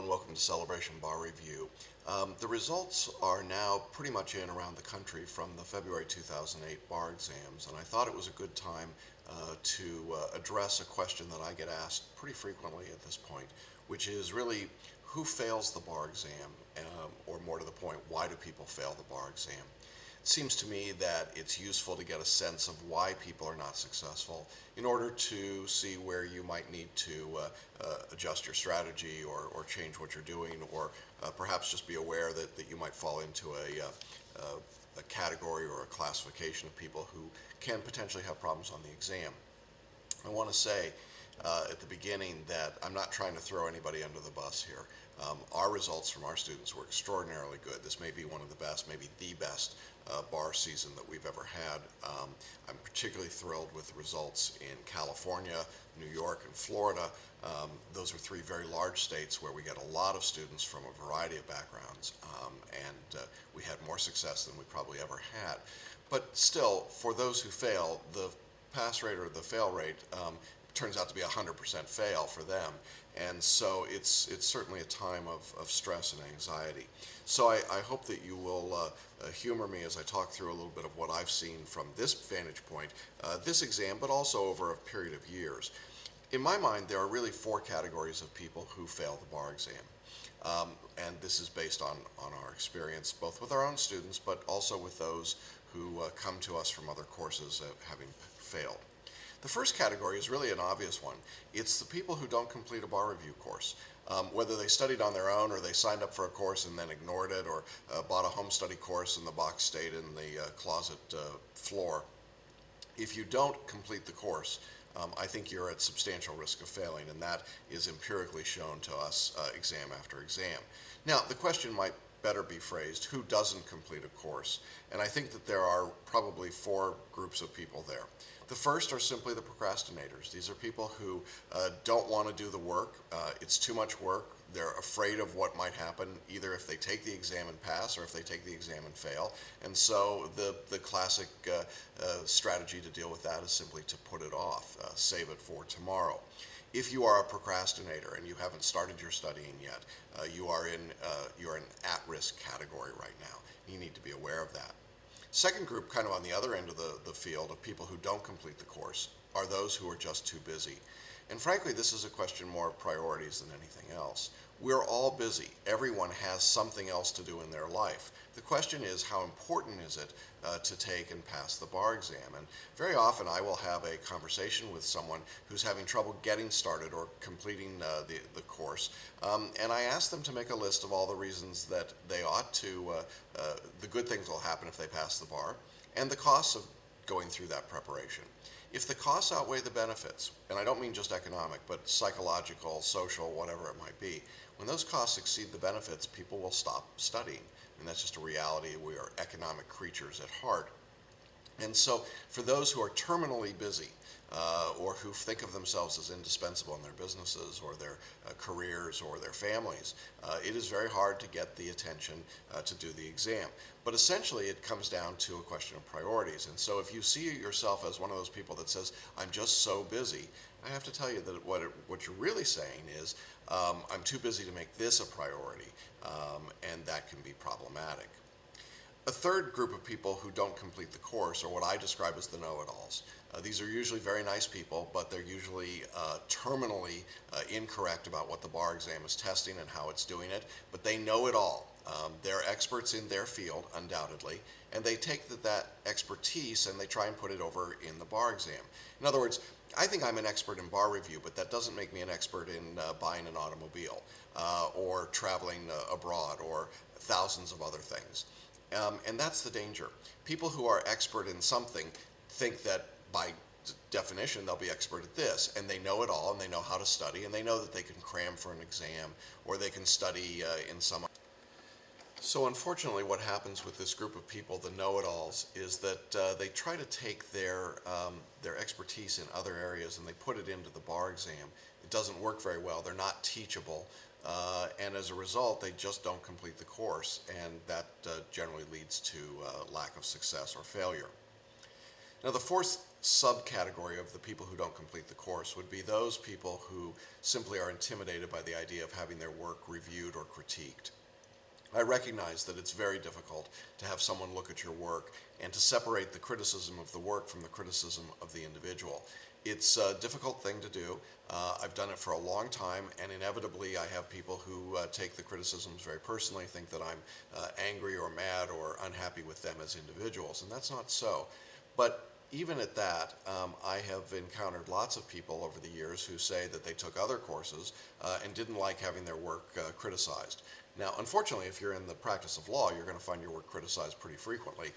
welcome to Celebration Bar Review. The results are now pretty much in around the country from the February 2008 bar exams, and I thought it was a good time to address a question that I get asked pretty frequently at this point, which is really who fails the bar exam, or more to the point, why do people fail the bar exam? It seems to me that it's useful to get a sense of why people are not successful in order to see where you might need to adjust your strategy or change what you're doing, or perhaps just be aware that you might fall into a category or a classification of people who can potentially have problems on the exam. I want to say at the beginning that I'm not trying to throw anybody under the bus here. Our results from our students were extraordinarily good. This may be one of the best, maybe the best bar season that we've ever had. I'm particularly thrilled with the results in California, New York, and Florida. Those are three very large states where we get a lot of students from a variety of backgrounds, and we had more success than we probably ever had. But still, for those who fail, the pass rate or the fail rate turns out to be 100% fail for them, and so it's certainly a time of stress and anxiety. So I hope that you will humor me as I talk through a little bit of what I've seen from this vantage point, this exam, but also over a period of years. In my mind, there are really four categories of people who fail the bar exam, and this is based on our experience, both with our own students, but also with those who come to us from other courses having failed. The first category is really an obvious one. It's the people who don't complete a bar review course. Whether they studied on their own or they signed up for a course and then ignored it, or bought a home study course and the box stayed in the closet floor. If you don't complete the course, I think you're at substantial risk of failing, and that is empirically shown to us exam after exam. Now, the question might better be phrased, who doesn't complete a course? And I think that there are probably four groups of people there. The first are simply the procrastinators. These are people who don't want to do the work. It's too much work. They're afraid of what might happen, either if they take the exam and pass or if they take the exam and fail. And so the classic strategy to deal with that is simply to put it off, save it for tomorrow. If you are a procrastinator and you haven't started your studying yet, you're in an at-risk category right now. You need to be aware of that. Second group, kind of on the other end of the field of people who don't complete the course, are those who are just too busy. And frankly, this is a question more of priorities than anything else. We're all busy. Everyone has something else to do in their life. The question is, how important is it to take and pass the bar exam? And very often I will have a conversation with someone who's having trouble getting started or completing the course, and I ask them to make a list of all the reasons that they ought to, the good things will happen if they pass the bar, and the costs of going through that preparation. If the costs outweigh the benefits, and I don't mean just economic, but psychological, social, whatever it might be, when those costs exceed the benefits, people will stop studying. And that's just a reality. We are economic creatures at heart. And so for those who are terminally busy, or who think of themselves as indispensable in their businesses or their careers or their families, it is very hard to get the attention to do the exam. But essentially it comes down to a question of priorities. And so if you see yourself as one of those people that says, I'm just so busy, I have to tell you that what you're really saying is, I'm too busy to make this a priority, and that can be problematic. A third group of people who don't complete the course are what I describe as the know-it-alls. These are usually very nice people, but they're usually terminally incorrect about what the bar exam is testing and how it's doing it, but they know it all. They're experts in their field, undoubtedly, and they take that expertise and they try and put it over in the bar exam. In other words, I think I'm an expert in bar review, but that doesn't make me an expert in buying an automobile or traveling abroad or thousands of other things. And that's the danger. People who are expert in something think that by definition they'll be expert at this, and they know it all, and they know how to study, and they know that they can cram for an exam, or they can study in some. So unfortunately what happens with this group of people, the know-it-alls, is that they try to take their expertise in other areas and they put it into the bar exam. It doesn't work very well. They're not teachable. And as a result, they just don't complete the course, and that generally leads to lack of success or failure. Now, the fourth subcategory of the people who don't complete the course would be those people who simply are intimidated by the idea of having their work reviewed or critiqued. I recognize that it's very difficult to have someone look at your work and to separate the criticism of the work from the criticism of the individual. It's a difficult thing to do. I've done it for a long time, and inevitably I have people who take the criticisms very personally, think that I'm angry or mad or unhappy with them as individuals, and that's not so. But even at that, I have encountered lots of people over the years who say that they took other courses and didn't like having their work criticized. Now, unfortunately, if you're in the practice of law, you're going to find your work criticized pretty frequently.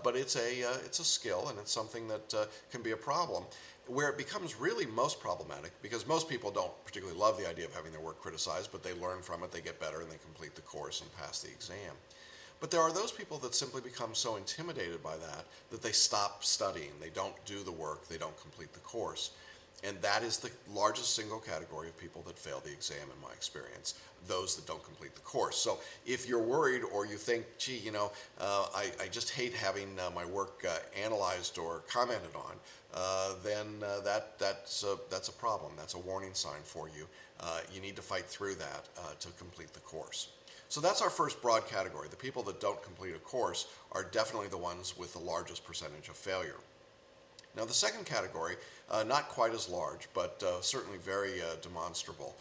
But it's a skill, and it's something that can be a problem. Where it becomes really most problematic, because most people don't particularly love the idea of having their work criticized, but they learn from it, they get better, and they complete the course and pass the exam. But there are those people that simply become so intimidated by that that they stop studying, they don't do the work, they don't complete the course. And that is the largest single category of people that fail the exam in my experience, those that don't complete the course. So if you're worried or you think, gee, I just hate having my work analyzed or commented on, then that's a problem. That's a warning sign for you. You need to fight through that to complete the course. So that's our first broad category. The people that don't complete a course are definitely the ones with the largest percentage of failure. Now the second category, not quite as large, but certainly very demonstrable,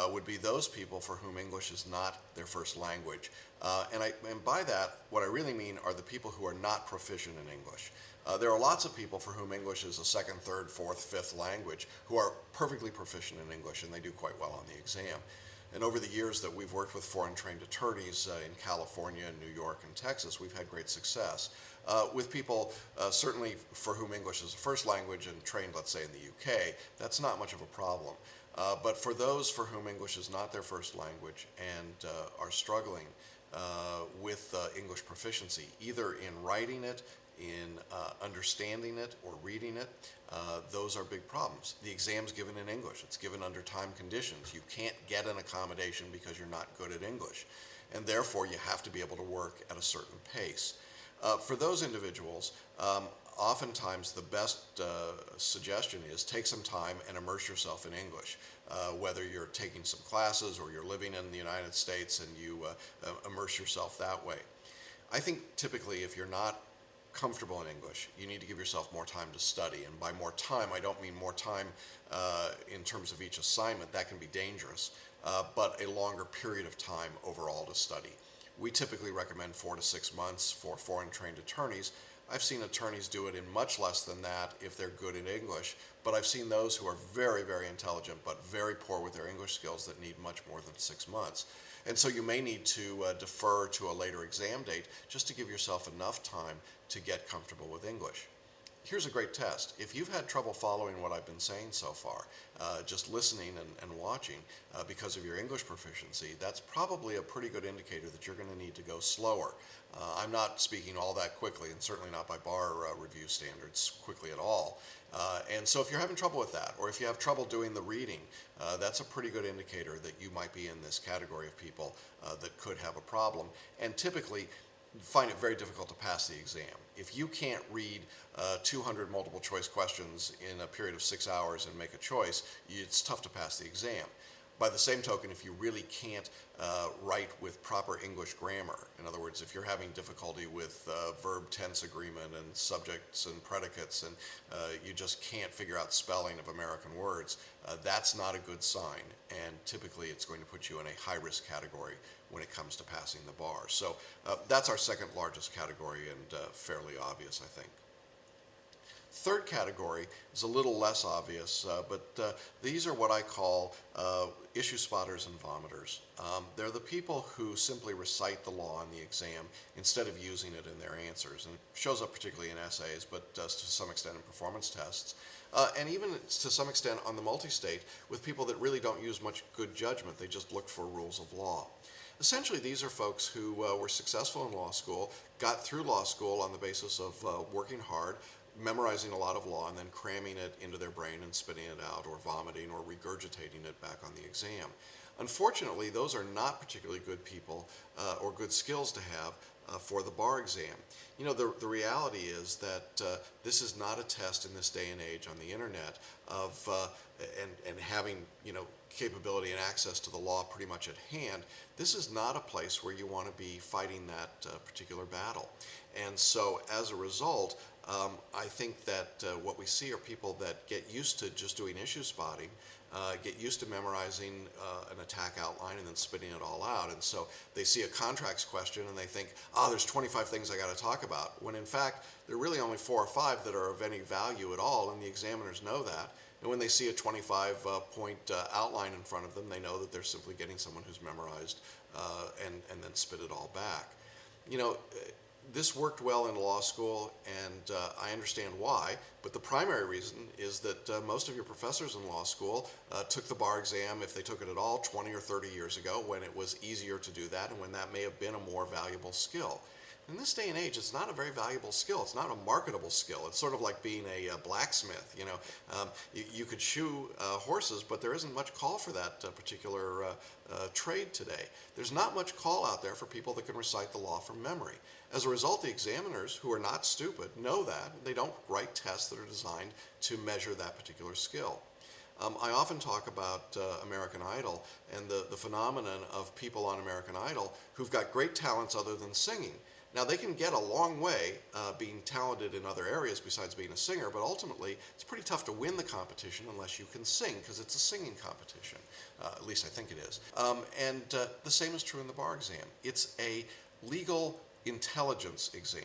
would be those people for whom English is not their first language. And by that, what I really mean are the people who are not proficient in English. There are lots of people for whom English is a second, third, fourth, fifth language who are perfectly proficient in English, and they do quite well on the exam. And over the years that we've worked with foreign trained attorneys in California, New York, and Texas, we've had great success. With people certainly for whom English is a first language and trained, let's say, in the UK, that's not much of a problem. But for those for whom English is not their first language and are struggling with English proficiency, either in writing it, in understanding it, or reading it, those are big problems. The exam's given in English. It's given under time conditions. You can't get an accommodation because you're not good at English. And therefore, you have to be able to work at a certain pace. For those individuals, oftentimes the best suggestion is take some time and immerse yourself in English. Whether you're taking some classes or you're living in the United States and you immerse yourself that way. I think typically if you're not comfortable in English, you need to give yourself more time to study. And by more time, I don't mean more time in terms of each assignment. That can be dangerous, but a longer period of time overall to study. We typically recommend 4 to 6 months for foreign trained attorneys. I've seen attorneys do it in much less than that if they're good in English, but I've seen those who are very, very intelligent but very poor with their English skills that need much more than 6 months. And so you may need to defer to a later exam date just to give yourself enough time to get comfortable with English. Here's a great test. If you've had trouble following what I've been saying so far, just listening and watching because of your English proficiency, that's probably a pretty good indicator that you're going to need to go slower. I'm not speaking all that quickly, and certainly not by bar review standards quickly at all. And so if you're having trouble with that, or if you have trouble doing the reading, that's a pretty good indicator that you might be in this category of people that could have a problem. And typically, find it very difficult to pass the exam. If you can't read 200 multiple choice questions in a period of 6 hours and make a choice, it's tough to pass the exam. By the same token, if you really can't write with proper English grammar, in other words, if you're having difficulty with verb tense agreement and subjects and predicates and you just can't figure out spelling of American words, that's not a good sign, and typically it's going to put you in a high-risk category when it comes to passing the bar. So that's our second largest category and fairly obvious, I think. Third category is a little less obvious, but these are what I call issue spotters and vomiters. They're the people who simply recite the law on the exam instead of using it in their answers. And it shows up particularly in essays, but to some extent in performance tests. And even to some extent on the multistate with people that really don't use much good judgment. They just look for rules of law. Essentially, these are folks who were successful in law school, got through law school on the basis of working hard, memorizing a lot of law, and then cramming it into their brain and spitting it out, or vomiting, or regurgitating it back on the exam. Unfortunately, those are not particularly good people or good skills to have for the bar exam. You know, the reality is that this is not a test in this day and age on the internet of and having, you know, capability and access to the law pretty much at hand. This is not a place where you want to be fighting that particular battle. And so as a result, I think that what we see are people that get used to just doing issue spotting, get used to memorizing an attack outline and then spitting it all out. And so they see a contracts question and they think, oh, there's 25 things I got to talk about, when in fact there are really only 4 or 5 that are of any value at all, and the examiners know that. And when they see a 25-point outline in front of them, they know that they're simply getting someone who's memorized and then spit it all back. You know, this worked well in law school, and I understand why, but the primary reason is that most of your professors in law school took the bar exam, if they took it at all, 20 or 30 years ago, when it was easier to do that and when that may have been a more valuable skill. In this day and age, it's not a very valuable skill. It's not a marketable skill. It's sort of like being a blacksmith. You know, you could shoe horses, but there isn't much call for that particular trade today. There's not much call out there for people that can recite the law from memory. As a result, the examiners, who are not stupid, know that. They don't write tests that are designed to measure that particular skill. I often talk about American Idol and the phenomenon of people on American Idol who've got great talents other than singing. Now, they can get a long way being talented in other areas besides being a singer, but ultimately it's pretty tough to win the competition unless you can sing, because it's a singing competition. At least I think it is. And the same is true in the bar exam. It's a legal intelligence exam,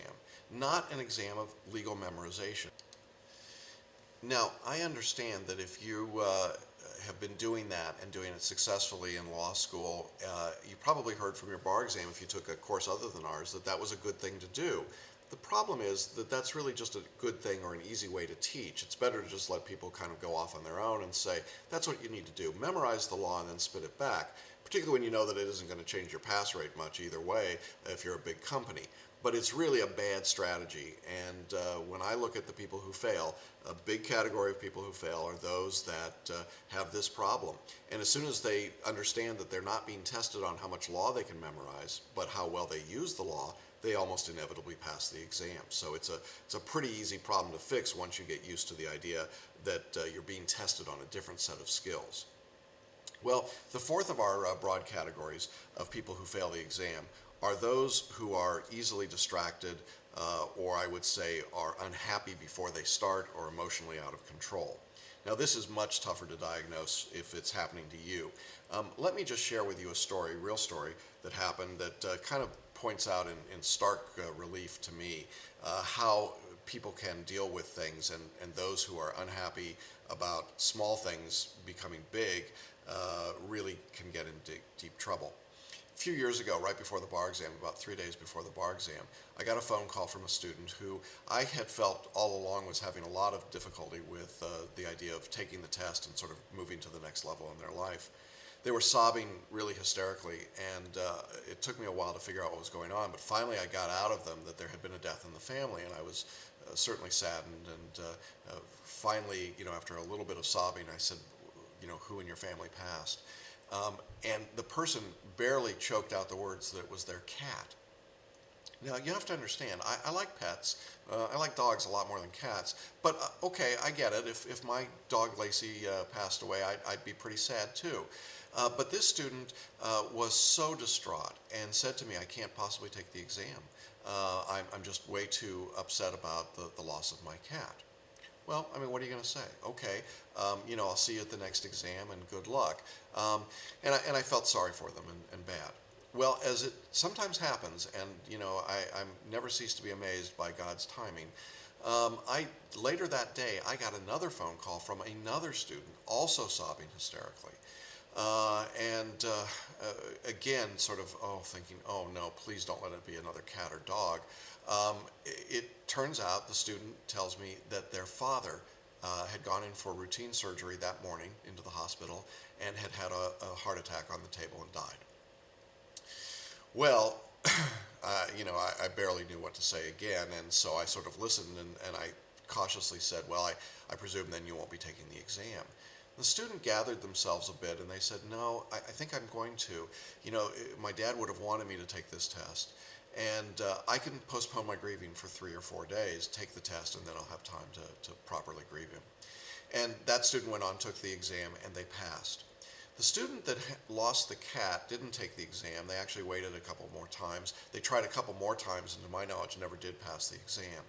not an exam of legal memorization. Now, I understand that if you have been doing that and doing it successfully in law school, you probably heard from your bar exam, if you took a course other than ours, that that was a good thing to do. The problem is that that's really just a good thing or an easy way to teach. It's better to just let people kind of go off on their own and say, that's what you need to do. Memorize the law and then spit it back, particularly when you know that it isn't going to change your pass rate much either way if you're a big company. But it's really a bad strategy, and when I look at the people who fail, a big category of people who fail are those that have this problem. And as soon as they understand that they're not being tested on how much law they can memorize, but how well they use the law, they almost inevitably pass the exam. So it's a pretty easy problem to fix once you get used to the idea that you're being tested on a different set of skills. Well, the fourth of our broad categories of people who fail the exam are those who are easily distracted, or I would say are unhappy before they start, or emotionally out of control. Now, this is much tougher to diagnose if it's happening to you. Let me just share with you a story, real story, that happened that kind of points out in stark relief to me how people can deal with things, and those who are unhappy about small things becoming big really can get into deep trouble. A few years ago, right before the bar exam, about 3 days before the bar exam, I got a phone call from a student who I had felt all along was having a lot of difficulty with the idea of taking the test and sort of moving to the next level in their life. They were sobbing really hysterically, and it took me a while to figure out what was going on, but finally I got out of them that there had been a death in the family, and I was certainly saddened, and finally, you know, after a little bit of sobbing, I said, you know, who in your family passed? And the person barely choked out the words that it was their cat. Now, you have to understand, I like pets. I like dogs a lot more than cats. But, okay, I get it. If my dog Lacey passed away, I'd be pretty sad too. But this student was so distraught and said to me, I can't possibly take the exam. I'm just way too upset about the loss of my cat. Well, I mean, what are you going to say? Okay, you know, I'll see you at the next exam and good luck. And I felt sorry for them and bad. Well, as it sometimes happens, and you know, I'm never cease to be amazed by God's timing. Later that day, I got another phone call from another student, also sobbing hysterically. Again, sort of, thinking, oh no, please don't let it be another cat or dog. It turns out the student tells me that their father had gone in for routine surgery that morning into the hospital and had had a heart attack on the table and died. Well, you know, I barely knew what to say again, and so I sort of listened and I cautiously said, well, I presume then you won't be taking the exam. The student gathered themselves a bit and they said, no, I think I'm going to. You know, my dad would have wanted me to take this test. And I can postpone my grieving for 3 or 4 days, take the test, and then I'll have time to properly grieve him. And that student went on, took the exam, and they passed. The student that lost the cat didn't take the exam. They actually waited a couple more times. They tried a couple more times, and to my knowledge, never did pass the exam.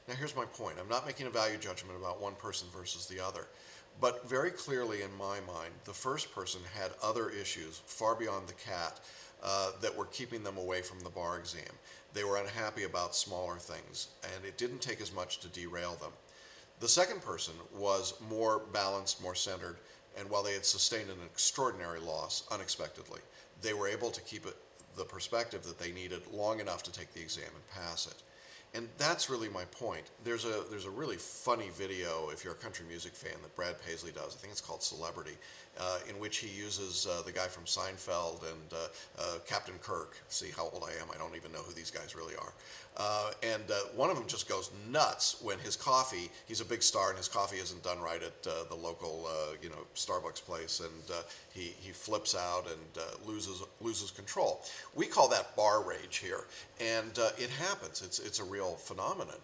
Now, here's my point. I'm not making a value judgment about one person versus the other. But very clearly, in my mind, the first person had other issues far beyond the cat that were keeping them away from the bar exam. They were unhappy about smaller things, and it didn't take as much to derail them. The second person was more balanced, more centered, and while they had sustained an extraordinary loss unexpectedly, they were able to keep the perspective that they needed long enough to take the exam and pass it. And that's really my point. There's a really funny video, if you're a country music fan, that Brad Paisley does. I think it's called Celebrity, in which he uses the guy from Seinfeld and Captain Kirk. See how old I am? I don't even know who these guys really are. And one of them just goes nuts when his coffee, he's a big star and his coffee isn't done right at the local Starbucks place, and he flips out and loses control. We call that bar rage here, and it happens. It's a real phenomenon.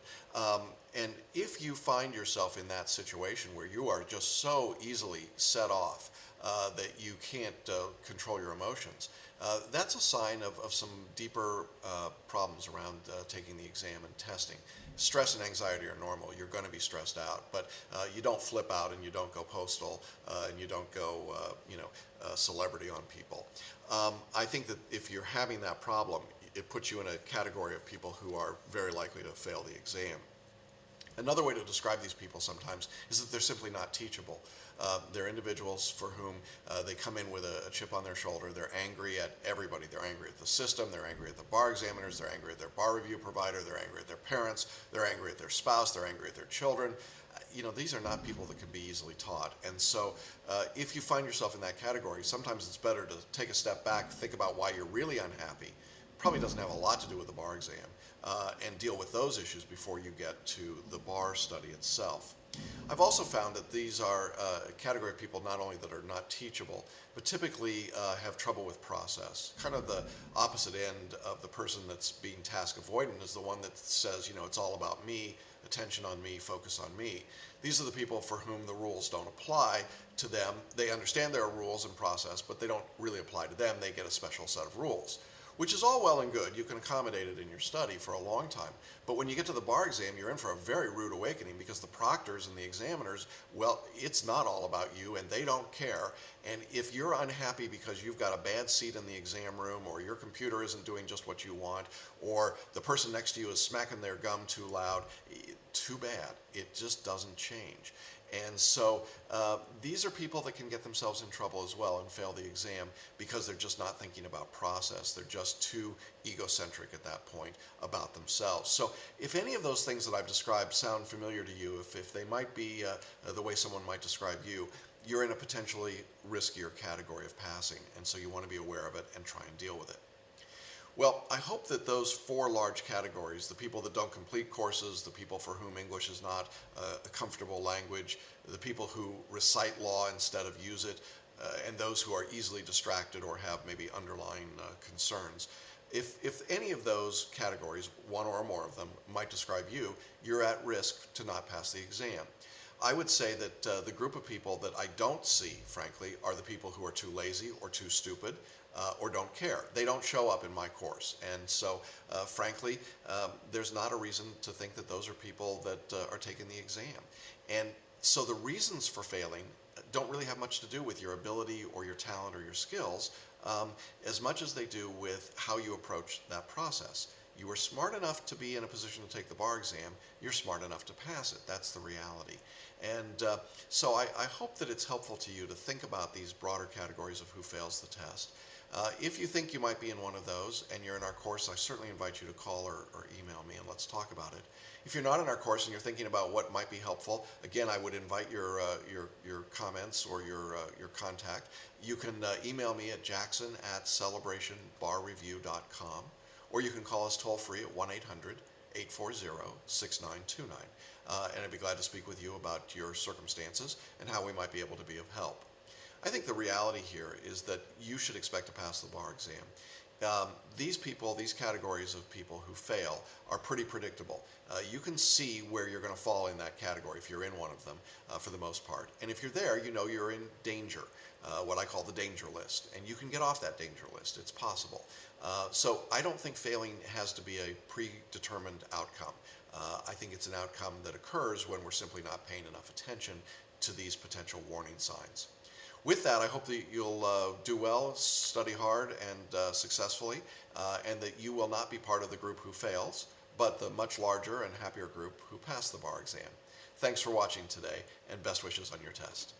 And if you find yourself in that situation where you are just so easily set off that you can't control your emotions, that's a sign of some deeper problems around taking the exam and testing. Stress and anxiety are normal. You're going to be stressed out, but you don't flip out and you don't go postal and you don't go, celebrity on people. I think that if you're having that problem, it puts you in a category of people who are very likely to fail the exam. Another way to describe these people sometimes is that they're simply not teachable. They're individuals for whom they come in with a chip on their shoulder. They're angry at everybody. They're angry at the system. They're angry at the bar examiners. They're angry at their bar review provider. They're angry at their parents. They're angry at their spouse. They're angry at their children. These are not people that can be easily taught. And so if you find yourself in that category, sometimes it's better to take a step back, think about why you're really unhappy. Probably doesn't have a lot to do with the bar exam, and deal with those issues before you get to the bar study itself. I've also found that these are a category of people not only that are not teachable, but typically have trouble with process. Kind of the opposite end of the person that's being task avoidant is the one that says, it's all about me, attention on me, focus on me. These are the people for whom the rules don't apply to them. They understand there are rules and process, but they don't really apply to them. They get a special set of rules, which is all well and good. You can accommodate it in your study for a long time. But when you get to the bar exam, you're in for a very rude awakening because the proctors and the examiners, well, it's not all about you and they don't care. And if you're unhappy because you've got a bad seat in the exam room, or your computer isn't doing just what you want, or the person next to you is smacking their gum too loud, too bad. It just doesn't change. And so these are people that can get themselves in trouble as well and fail the exam because they're just not thinking about process. They're just too egocentric at that point about themselves. So if any of those things that I've described sound familiar to you, if they might be the way someone might describe you, you're in a potentially riskier category of passing, and so you want to be aware of it and try and deal with it. Well, I hope that those 4 large categories, the people that don't complete courses, the people for whom English is not a comfortable language, the people who recite law instead of use it, and those who are easily distracted or have maybe underlying concerns. If any of those categories, one or more of them, might describe you, you're at risk to not pass the exam. I would say that the group of people that I don't see, frankly, are the people who are too lazy or too stupid, or don't care. They don't show up in my course. And so, frankly, there's not a reason to think that those are people that are taking the exam. And so the reasons for failing don't really have much to do with your ability or your talent or your skills, as much as they do with how you approach that process. You were smart enough to be in a position to take the bar exam. You're smart enough to pass it. That's the reality. And so I hope that it's helpful to you to think about these broader categories of who fails the test. If you think you might be in one of those and you're in our course, I certainly invite you to call or email me and let's talk about it. If you're not in our course and you're thinking about what might be helpful, again, I would invite your comments or your contact. You can email me at jackson@celebrationbarreview.com, or you can call us toll free at 1-800-840-6929. And I'd be glad to speak with you about your circumstances and how we might be able to be of help. I think the reality here is that you should expect to pass the bar exam. These people, these categories of people who fail are pretty predictable. You can see where you're going to fall in that category if you're in one of them for the most part. And if you're there, you know you're in danger, what I call the danger list. And you can get off that danger list. It's possible. So I don't think failing has to be a predetermined outcome. I think it's an outcome that occurs when we're simply not paying enough attention to these potential warning signs. With that, I hope that you'll do well, study hard and successfully, and that you will not be part of the group who fails, but the much larger and happier group who pass the bar exam. Thanks for watching today, and best wishes on your test.